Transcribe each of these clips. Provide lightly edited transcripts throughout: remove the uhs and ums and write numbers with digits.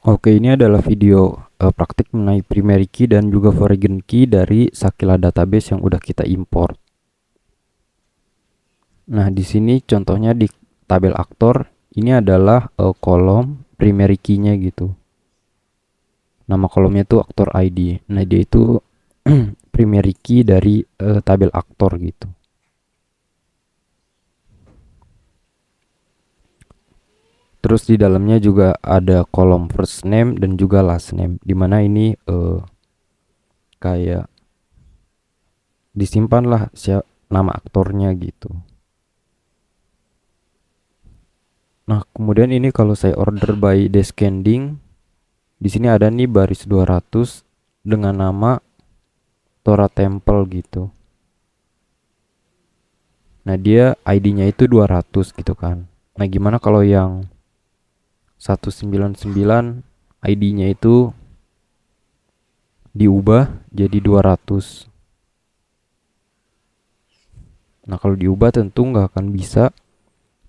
Oke, ini adalah video praktik mengenai primary key dan juga foreign key dari Sakila database yang udah kita import. Nah, di sini contohnya di tabel aktor ini adalah kolom primary key-nya gitu. Nama kolomnya itu aktor ID. Nah, dia itu primary key dari tabel aktor gitu. Terus di dalamnya juga ada kolom first name dan juga last name, dimana ini kayak disimpanlah nama aktornya gitu. Nah, kemudian ini kalau saya order by descending, di sini ada nih baris 200 dengan nama Tora Temple gitu. Nah, dia ID-nya itu 200 gitu kan. Nah, gimana kalau yang 199 ID-nya itu diubah jadi 200? Nah, kalau diubah tentu nggak akan bisa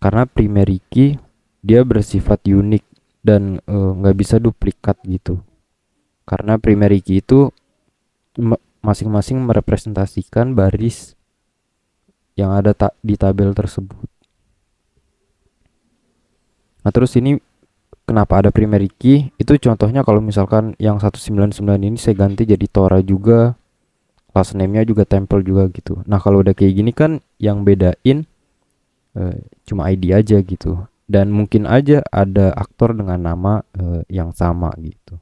karena primary key dia bersifat unik dan nggak bisa duplikat gitu. Karena primary key itu masing-masing merepresentasikan baris yang ada di tabel tersebut. Nah, terus ini kenapa ada primary key? Itu contohnya kalau misalkan yang 199 ini saya ganti jadi Tora juga, last name-nya juga Temple juga gitu. Nah, kalau udah kayak gini kan yang bedain cuma ID aja gitu. Dan mungkin aja ada aktor dengan nama yang sama gitu.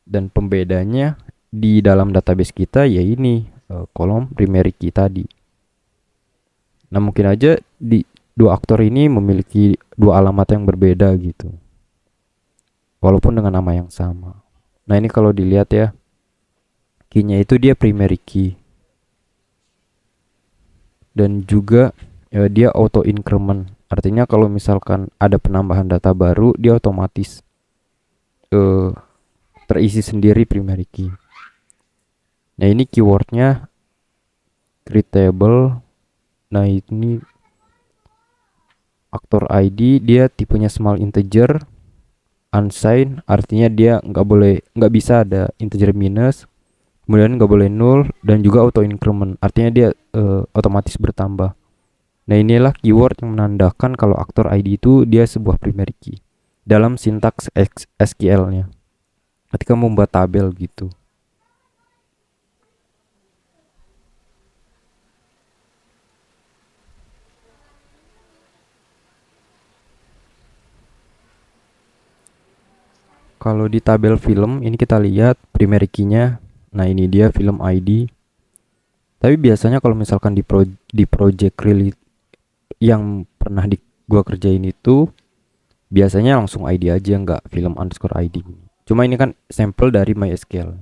Dan pembedanya di dalam database kita ya ini kolom primary key tadi. Nah, mungkin aja di dua aktor ini memiliki dua alamat yang berbeda gitu. Walaupun dengan nama yang sama. Nah, ini kalau dilihat ya, key-nya itu dia primary key. Dan juga dia auto increment. Artinya kalau misalkan ada penambahan data baru, dia otomatis eh, terisi sendiri primary key. Nah, ini keywordnya creatable. Nah, ini aktor ID dia tipenya small integer, unsigned, artinya dia nggak bisa ada integer minus, kemudian nggak boleh null, dan juga auto increment, artinya dia otomatis bertambah. Nah, inilah keyword yang menandakan kalau aktor ID itu dia sebuah primary key dalam sintaks SQL-nya ketika membuat tabel gitu. Kalau di tabel film ini kita lihat primary key-nya. Nah, ini dia film ID. Tapi biasanya kalau misalkan di project real yang pernah gua kerjain itu biasanya langsung ID aja, nggak film underscore ID. Cuma ini kan sampel dari MySQL.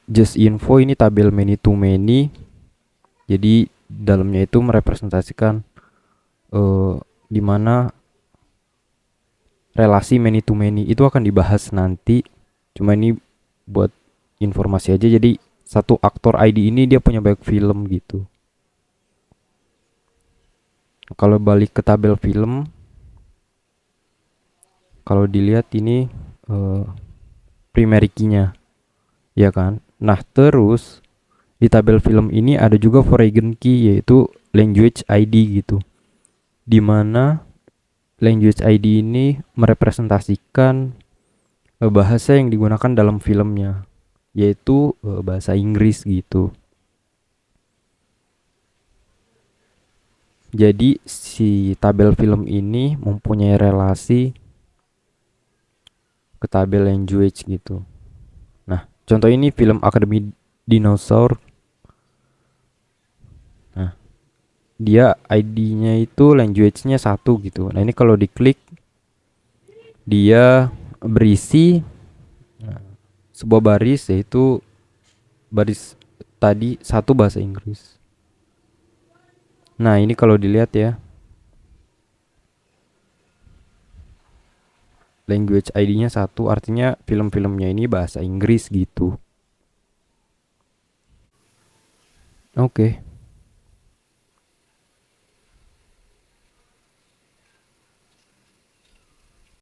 Just info ini tabel many to many. Jadi dalamnya itu merepresentasikan di mana relasi many to many itu akan dibahas nanti. Cuma ini buat informasi aja. Jadi satu aktor ID ini dia punya banyak film gitu. Kalau balik ke tabel film, kalau dilihat ini primary key-nya, ya kan? Nah, terus di tabel film ini ada juga foreign key yaitu language ID gitu. Dimana language ID ini merepresentasikan bahasa yang digunakan dalam filmnya, yaitu bahasa Inggris gitu. Jadi si tabel film ini mempunyai relasi ke tabel language gitu. Nah, contoh ini film Academy Dinosaur. Nah, dia ID-nya itu language-nya 1 gitu. Nah, ini kalau diklik dia berisi sebuah baris, yaitu baris tadi satu bahasa Inggris. Nah, ini kalau dilihat ya, language ID-nya 1, artinya film-filmnya ini bahasa Inggris gitu. Oke.